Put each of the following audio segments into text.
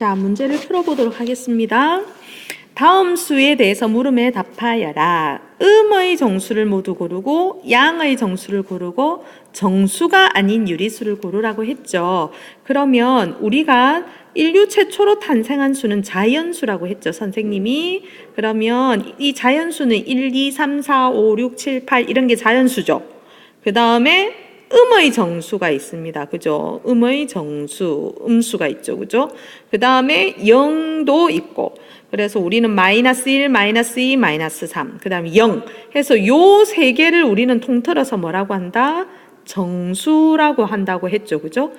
자, 문제를 풀어보도록 하겠습니다. 다음 수에 대해서 물음에 답하여라. 음의 정수를 모두 고르고 양의 정수를 고르고 정수가 아닌 유리수를 고르라고 했죠. 그러면 우리가 인류 최초로 탄생한 수는 자연수라고 했죠, 선생님이. 그러면 이 자연수는 1, 2, 3, 4, 5, 6, 7, 8 이런 게 자연수죠. 그 다음에 음의 정수가 있습니다. 그죠? 음의 정수, 음수가 있죠. 그죠? 그 다음에 0도 있고, 그래서 우리는 마이너스 1, 마이너스 2, 마이너스 3, 그 다음에 0 해서 요 세 개를 우리는 통틀어서 뭐라고 한다? 정수라고 한다고 했죠. 그죠?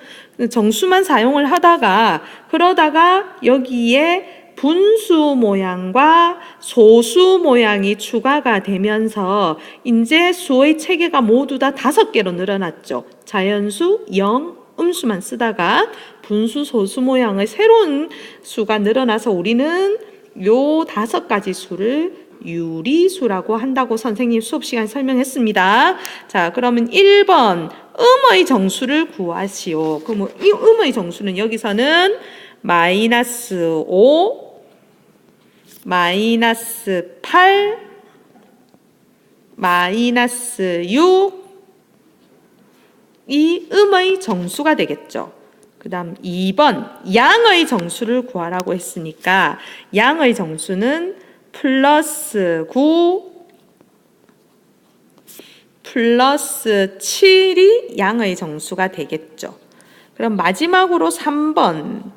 정수만 사용을 하다가, 그러다가 여기에 분수 모양과 소수 모양이 추가가 되면서 이제 수의 체계가 모두 다 5개로 늘어났죠. 자연수, 0, 음수만 쓰다가 분수, 소수 모양의 새로운 수가 늘어나서 우리는 요 5가지 수를 유리수라고 한다고 선생님 수업 시간에 설명했습니다. 자, 그러면 1번 음의 정수를 구하시오. 그럼 이 음의 정수는 여기서는 마이너스 5, 마이너스 8, 마이너스 6, 이 음의 정수가 되겠죠. 그 다음 2번 양의 정수를 구하라고 했으니까 양의 정수는 플러스 9, 플러스 7이 양의 정수가 되겠죠. 그럼 마지막으로 3번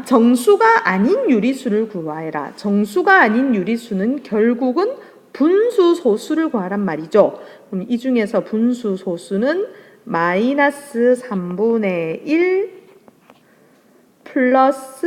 정수가 아닌 유리수를 구하라. 정수가 아닌 유리수는 결국은 분수 소수를 구하란 말이죠. 그럼 이 중에서 분수 소수는 마이너스 3분의 1 플러스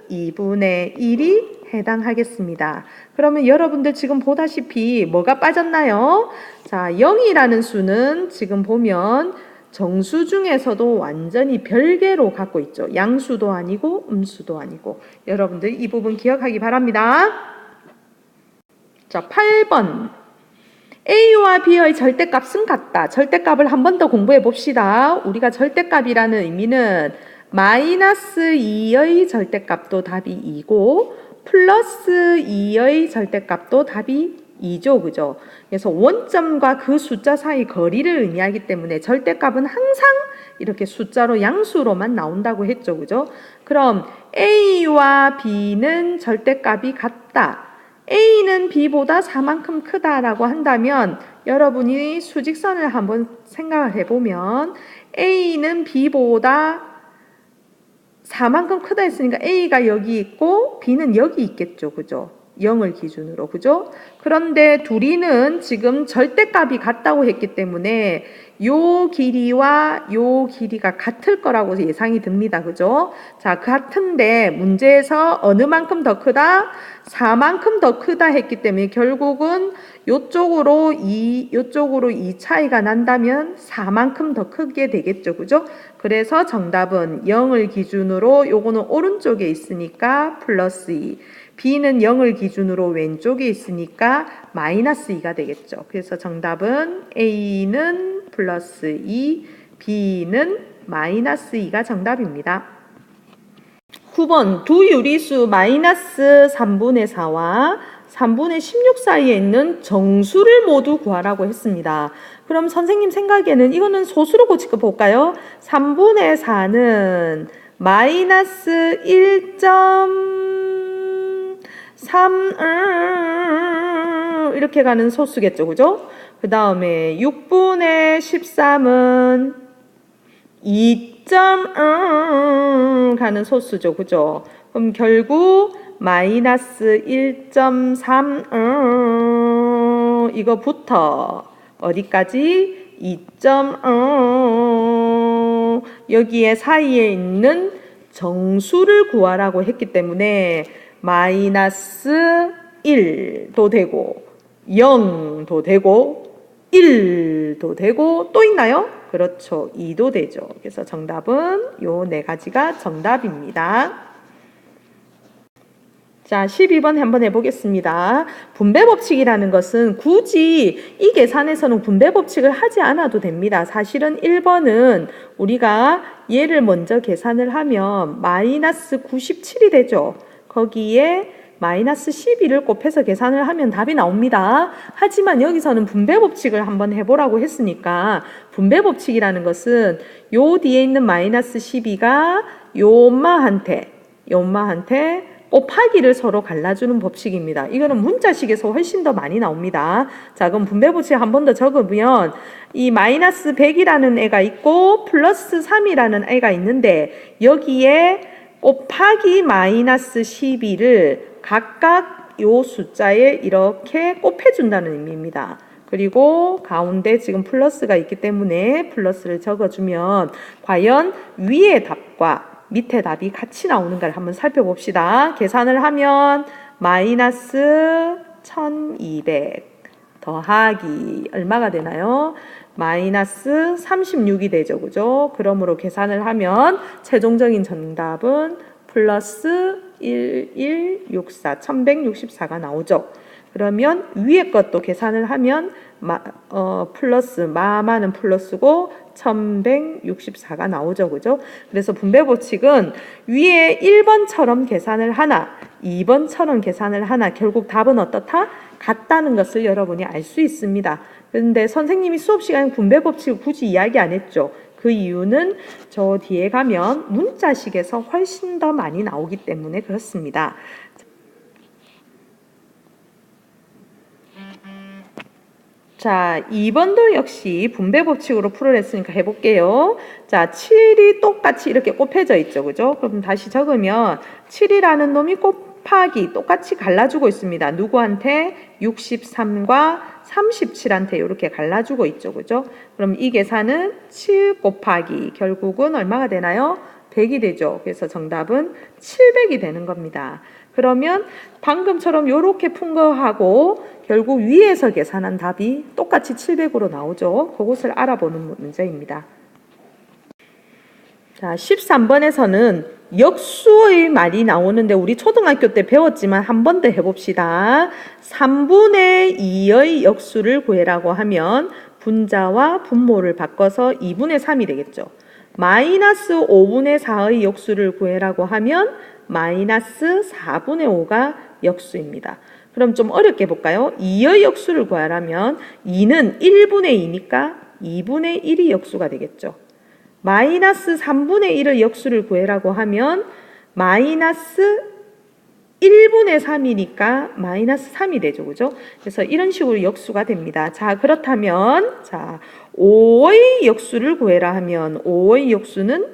2분의 1이 해당하겠습니다. 그러면 여러분들 지금 보다시피 뭐가 빠졌나요? 자, 0이라는 수는 지금 보면 정수 중에서도 완전히 별개로 갖고 있죠. 양수도 아니고 음수도 아니고. 여러분들 이 부분 기억하기 바랍니다. 자, 8번 A와 B의 절대값은 같다. 절대값을 한 번 더 공부해 봅시다. 우리가 절대값이라는 의미는 마이너스 2의 절대값도 답이 2고 플러스 2의 절대값도 답이 2죠. 그죠? 그래서 원점과 그 숫자 사이 거리를 의미하기 때문에 절대값은 항상 이렇게 숫자로 양수로만 나온다고 했죠. 그죠? 그럼 A와 B는 절대값이 같다. A는 B보다 4만큼 크다라고 한다면 여러분이 수직선을 한번 생각을 해보면 A는 B보다 4만큼 크다 했으니까 A가 여기 있고 B는 여기 있겠죠. 그죠? 0을 기준으로. 그죠? 그런데 둘이는 지금 절대값이 같다고 했기 때문에 요 길이와 요 길이가 같을 거라고 예상이 듭니다. 그죠? 자, 같은데 문제에서 어느 만큼 더 크다? 4만큼 더 크다 했기 때문에 결국은 요쪽으로 이 차이가 난다면 4만큼 더 크게 되겠죠. 그죠? 그래서 정답은 0을 기준으로 요거는 오른쪽에 있으니까 플러스 2. B는 0을 기준으로 왼쪽에 있으니까 마이너스 2가 되겠죠. 그래서 정답은 A는 플러스 2, B는 마이너스 2가 정답입니다. 9번 두 유리수 마이너스 3분의 4와 3분의 16 사이에 있는 정수를 모두 구하라고 했습니다. 그럼 선생님 생각에는 이거는 소수로 고치고 볼까요? 3분의 4는 마이너스 1.3 이렇게 가는 소수겠죠. 그죠? 그 다음에 6분의 13은 2.1 가는 소수죠. 그죠? 그럼 결국 마이너스 1.3 이거부터 어디까지? 2.1 여기에 사이에 있는 정수를 구하라고 했기 때문에 마이너스 1도 되고 0도 되고 1도 되고 또 있나요? 그렇죠. 2도 되죠. 그래서 정답은 요 4가지가 정답입니다. 자, 12번 한번 해보겠습니다. 분배 법칙이라는 것은 굳이 이 계산에서는 분배 법칙을 하지 않아도 됩니다. 사실은 1번은 우리가 얘를 먼저 계산을 하면 마이너스 97이 되죠. 거기에 마이너스 12를 곱해서 계산을 하면 답이 나옵니다. 하지만 여기서는 분배법칙을 한번 해보라고 했으니까 분배법칙이라는 것은 요 뒤에 있는 마이너스 12가 요 엄마한테 곱하기를 서로 갈라주는 법칙입니다. 이거는 문자식에서 훨씬 더 많이 나옵니다. 자, 그럼 분배법칙 한 번 더 적으면 이 마이너스 100이라는 애가 있고 플러스 3이라는 애가 있는데 여기에 곱하기 마이너스 12를 각각 요 숫자에 이렇게 곱해준다는 의미입니다. 그리고 가운데 지금 플러스가 있기 때문에 플러스를 적어주면 과연 위의 답과 밑에 답이 같이 나오는가를 한번 살펴봅시다. 계산을 하면 마이너스 1200 더하기 얼마가 되나요? 마이너스 36이 되죠. 그죠? 그러므로 계산을 하면 최종적인 정답은 플러스 1164, 1164가 나오죠. 그러면 위에 것도 계산을 하면 플러스 마마는 플러스고 1164가 나오죠. 그죠? 그래서 분배법칙은 위에 1번처럼 계산을 하나 2번처럼 계산을 하나 결국 답은 어떻다? 같다는 것을 여러분이 알 수 있습니다. 그런데 선생님이 수업 시간에 분배법칙을 굳이 이야기 안 했죠. 그 이유는 저 뒤에 가면 문자식에서 훨씬 더 많이 나오기 때문에 그렇습니다. 자, 2번도 역시 분배법칙으로 풀어냈으니까 해볼게요. 자, 7이 똑같이 이렇게 곱해져 있죠. 그죠? 그럼 다시 적으면 7이라는 놈이 곱하기 똑같이 갈라주고 있습니다. 누구한테? 63과 37한테 이렇게 갈라주고 있죠. 그죠? 그럼 이 계산은 7 곱하기 결국은 얼마가 되나요? 100이 되죠. 그래서 정답은 700이 되는 겁니다. 그러면 방금처럼 이렇게 푼 거하고 결국 위에서 계산한 답이 똑같이 700으로 나오죠. 그것을 알아보는 문제입니다. 자, 13번에서는 역수의 말이 나오는데 우리 초등학교 때 배웠지만 한 번 더 해봅시다. 3분의 2의 역수를 구해라고 하면 분자와 분모를 바꿔서 2분의 3이 되겠죠. 마이너스 5분의 4의 역수를 구해라고 하면 마이너스 4분의 5가 역수입니다. 그럼 좀 어렵게 볼까요? 2의 역수를 구하라면 2는 1분의 2니까 2분의 1이 역수가 되겠죠. 마이너스 3분의 1의 역수를 구해라고 하면 마이너스 1분의 3이니까 마이너스 3이 되죠. 그죠? 그래서 이런 식으로 역수가 됩니다. 자, 그렇다면 자, 5의 역수를 구해라 하면 5의 역수는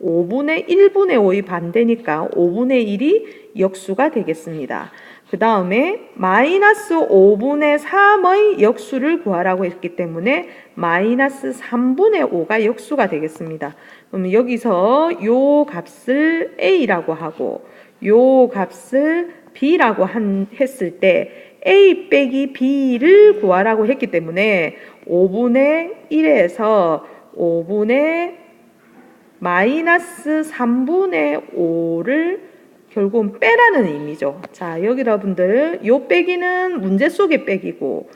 5분의 1분의 5의 반대니까 5분의 1이 역수가 되겠습니다. 그 다음에 마이너스 5분의 3의 역수를 구하라고 했기 때문에 마이너스 3분의 5가 역수가 되겠습니다. 그러면 여기서 요 값을 A라고 하고 요 값을 B라고 했을 때 A 빼기 B를 구하라고 했기 때문에 5분의 1에서 5분의 마이너스 3분의 5를 결국은 빼라는 의미죠. 자, 여기 여러분들 요 빼기는 문제 속의 빼기고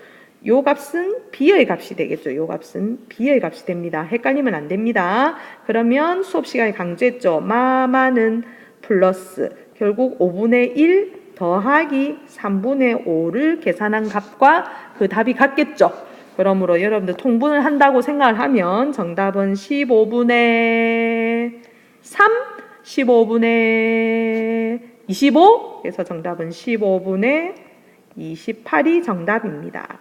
요 값은 B의 값이 되겠죠. 요 값은 B의 값이 됩니다. 헷갈리면 안 됩니다. 그러면 수업 시간에 강조했죠. 마마는 플러스 결국 5분의 1 더하기 3분의 5를 계산한 값과 그 답이 같겠죠. 그러므로 여러분들 통분을 한다고 생각을 하면 정답은 15분의 3, 15분의 25, 그래서 정답은 15분의 28이 정답입니다.